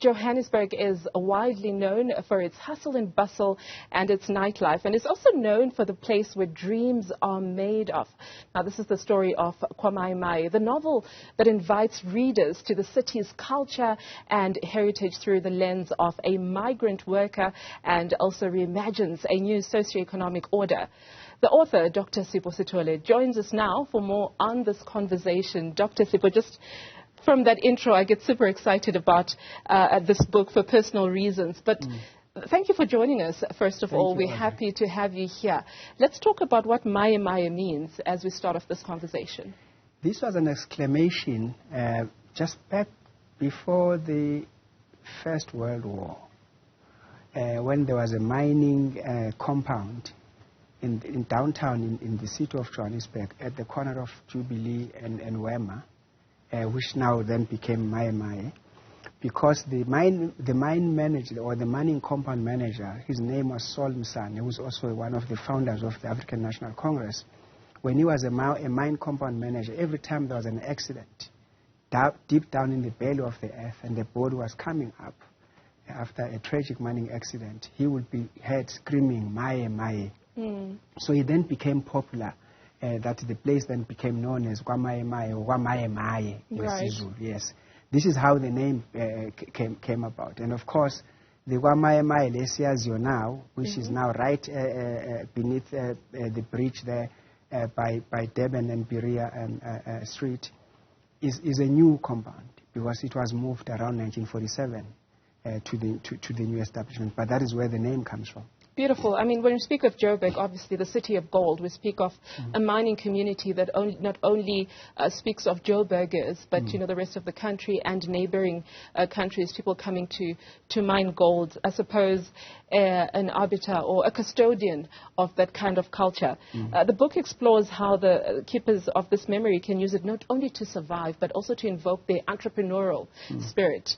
Johannesburg is widely known for its hustle and bustle and its nightlife, and it's also known for the place where dreams are made of. Now, this is the story of Kwa Mai Mai, the novel that invites readers to the city's culture and heritage through the lens of a migrant worker and also reimagines a new socio-economic order. The author, Dr. Sipho Sithole, joins us now for more on this conversation. Dr. Sipho, just from that intro, I get super excited about this book for personal reasons. But thank you for joining us, first of all. We're happy to have you here. Let's talk about what Maye Maye means as we start off this conversation. This was an exclamation just back before the First World War, when there was a mining compound in downtown in the city of Johannesburg at the corner of Jubilee and Wema. Which now then became Maye Maye, because the mine manager, or the mining compound manager, his name was Saul Msane, who was also one of the founders of the African National Congress. When he was a mine compound manager, every time there was an accident, deep down in the belly of the earth, and the body was coming up after a tragic mining accident, he would be heard screaming, Maye Maye. So he then became popular. That the place then became known as Kwa Mai Mai or Kwa Mai Mai in Zulu. Yes, this is how the name came about. And of course, the Kwa Mai Mai Lesiyazio now, which is now right beneath the bridge there by Durban and Berea Street, is a new compound because it was moved around 1947 to the new establishment. But that is where the name comes from. Beautiful. I mean, when we speak of Joburg, obviously the city of gold, we speak of a mining community that not only speaks of Joburgers, but you know, the rest of the country and neighboring countries, people coming to mine gold. I suppose an arbiter or a custodian of that kind of culture. The book explores how the keepers of this memory can use it not only to survive, but also to invoke their entrepreneurial spirit.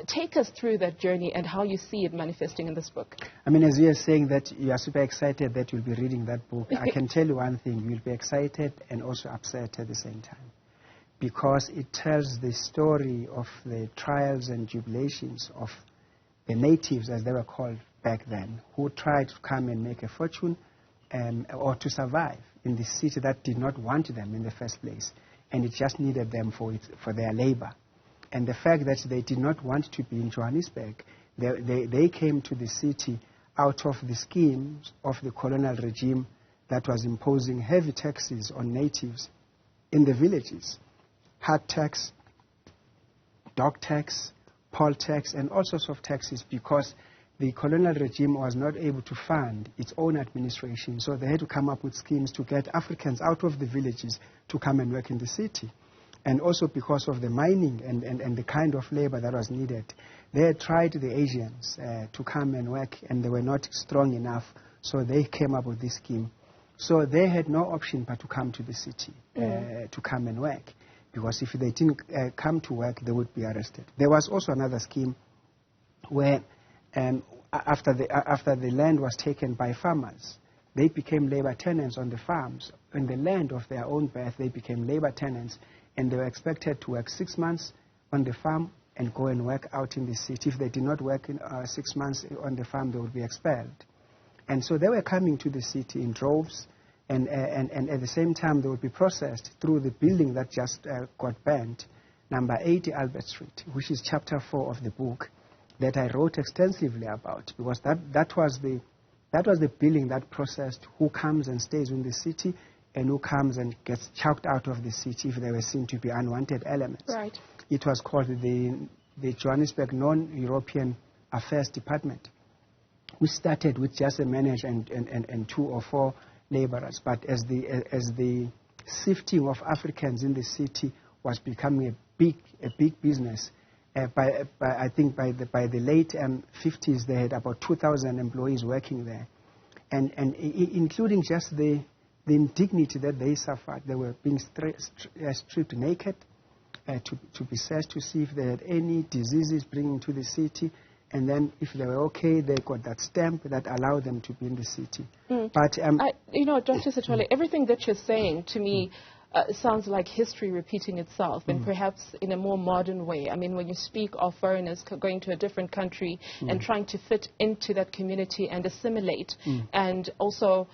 Take us through that journey and how you see it manifesting in this book. I mean, as you are saying that you are super excited that you'll be reading that book, I can tell you one thing: you'll be excited and also upset at the same time, because it tells the story of the trials and tribulations of the natives, as they were called back then, who tried to come and make a fortune or to survive in the city that did not want them in the first place, and it just needed them for their labor. And the fact that they did not want to be in Johannesburg, they came to the city out of the schemes of the colonial regime that was imposing heavy taxes on natives in the villages. Hard tax, dog tax, poll tax, and all sorts of taxes, because the colonial regime was not able to fund its own administration. So they had to come up with schemes to get Africans out of the villages to come and work in the city. And also because of the mining and the kind of labor that was needed. They had tried the Asians to come and work, and they were not strong enough, so they came up with this scheme. So they had no option but to come to the city to come and work, because if they didn't come to work, they would be arrested. There was also another scheme where after the land was taken by farmers, they became labor tenants on the farms. In the land of their own birth, they became labor tenants, and they were expected to work 6 months on the farm and go and work out in the city. If they did not work in 6 months on the farm, they would be expelled. And so they were coming to the city in droves, and at the same time they would be processed through the building that just got burnt, number 80 Albert Street, which is chapter 4 of the book that I wrote extensively about, because that was the building that processed who comes and stays in the city and who comes and gets chucked out of the city if they were seen to be unwanted elements. Right. It was called the Johannesburg Non-European Affairs Department, which started with just a manager and 2 or 4 laborers. But as the sifting of Africans in the city was becoming a big business, I think by the late 50s, they had about 2,000 employees working there, and including just the indignity that they suffered. They were being stripped naked to be searched to see if they had any diseases bringing to the city, and then if they were okay, they got that stamp that allowed them to be in the city. But you know, Dr. Sithole, everything that you're saying to me sounds like history repeating itself, and perhaps in a more modern way. I mean, when you speak of foreigners going to a different country and trying to fit into that community and assimilate, and also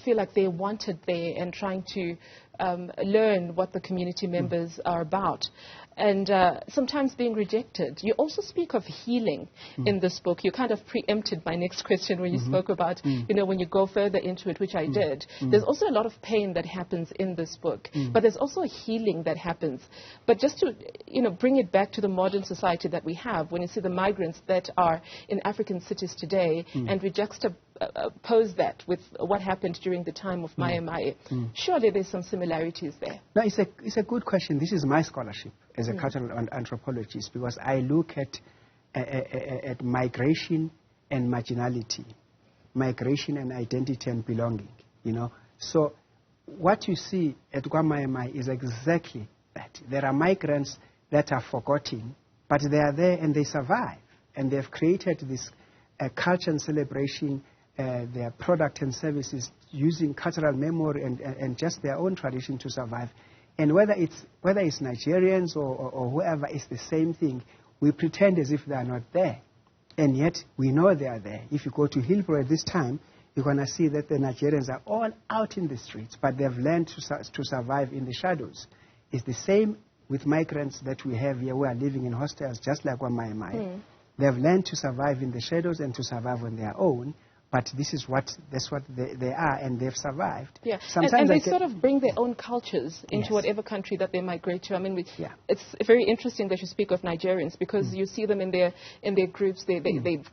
feel like they're wanted there and trying to learn what the community members are about, and sometimes being rejected. You also speak of healing in this book. You kind of preempted my next question when you spoke about, you know, when you go further into it, which I did. There's also a lot of pain that happens in this book, but there's also a healing that happens. But just to, you know, bring it back to the modern society that we have, when you see the migrants that are in African cities today, and we juxtapose that with what happened during the time of Maye Maye, surely there's some similarities there. No, it's a good question. This is my scholarship as a cultural anthropologist, because I look at migration and marginality, migration and identity and belonging, you know. So what you see at Kwa Mai Mai is exactly that. There are migrants that are forgotten, but they are there and they survive. And they've created this culture and celebration, their product and services using cultural memory and just their own tradition to survive. And whether it's Nigerians or whoever, it's the same thing. We pretend as if they are not there, and yet we know they are there. If you go to Hillbrow at this time, you're going to see that the Nigerians are all out in the streets, but they've learned to survive in the shadows. It's the same with migrants that we have here who are living in hostels, just like Kwa Mai Mai. They've learned to survive in the shadows and to survive on their own. But that's what they are, and they've survived. Yeah, and they sort of bring their own cultures into whatever country that they migrate to. I mean, it's very interesting that you speak of Nigerians, because you see them in their groups. They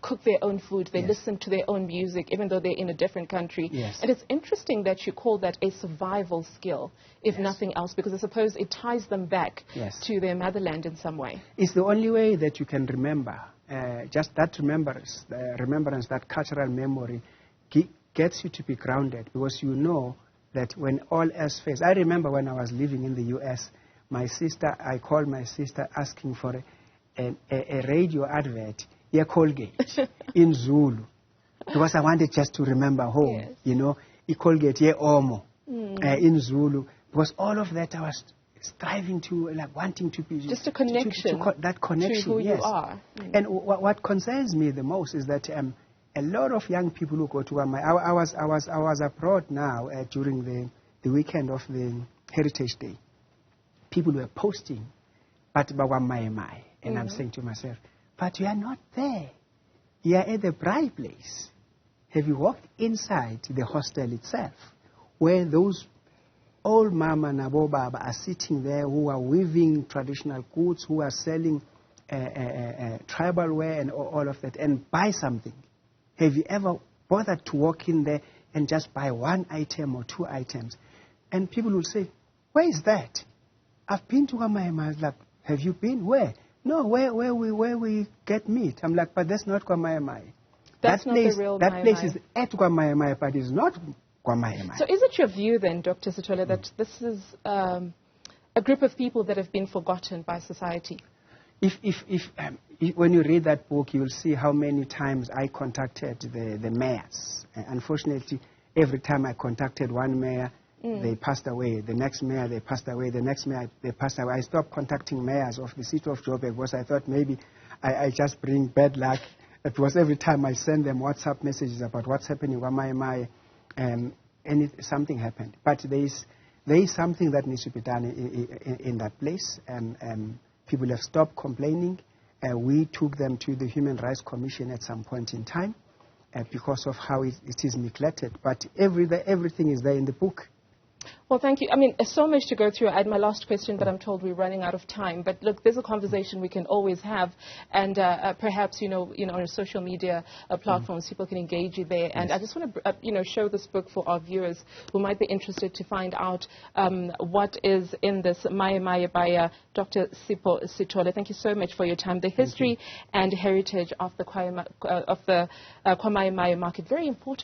cook their own food. They listen to their own music, even though they're in a different country. And it's interesting that you call that a survival skill, if nothing else, because I suppose it ties them back to their motherland in some way. It's the only way that you can remember. Just that remembrance, that cultural memory gets you to be grounded, because you know that when all else fails. I remember when I was living in the U.S., I called my sister asking for a radio advert, Colgate, in Zulu, because I wanted just to remember home, you know, Colgate, Omo, in Zulu, because all of that I was striving to, like, wanting to be just a connection, that connection to who you are. And what concerns me the most is that a lot of young people who go to Kwa Mai, I was abroad now during the weekend of the Heritage Day. People were posting, but Kwa Mai Mai, and I'm saying to myself, but you are not there. You are at the bright place. Have you walked inside the hostel itself, where those old mama and abo baba are sitting there, who are weaving traditional goods, who are selling tribal wear and all of that, and buy something? Have you ever bothered to walk in there and just buy one item or two items? And people will say, where is that? I've been to Kwa Mai Mai. Like, have you been? Where? No, where we get meat. I'm like, but that's not Kwa Mai Mai. That's not the real Mai Mai. That place is at Kwa Mai Mai, but it's not Kwa Mai Mai. So is it your view then, Dr. Sithole, that this is a group of people that have been forgotten by society? When you read that book, you will see how many times I contacted the mayors. Unfortunately, every time I contacted one mayor, they passed away. The next mayor, they passed away. The next mayor, they passed away. I stopped contacting mayors of the City of Johannesburg because I thought maybe I just bring bad luck. It was every time I send them WhatsApp messages about what's happening in Kwa Mai Mai, and something happened. But there is something that needs to be done in that place. People have stopped complaining. We took them to the Human Rights Commission at some point in time because of how it is neglected. But everything is there in the book. Well, thank you. I mean, so much to go through. I had my last question, but I'm told we're running out of time. But look, there's a conversation we can always have, and perhaps on social media platforms, people can engage you there. And I just want to show this book for our viewers who might be interested to find out what is in this Maye Maye by Dr. Sipho Sithole. Thank you so much for your time. The history and heritage of the Kwa Mai Mai Market, very important.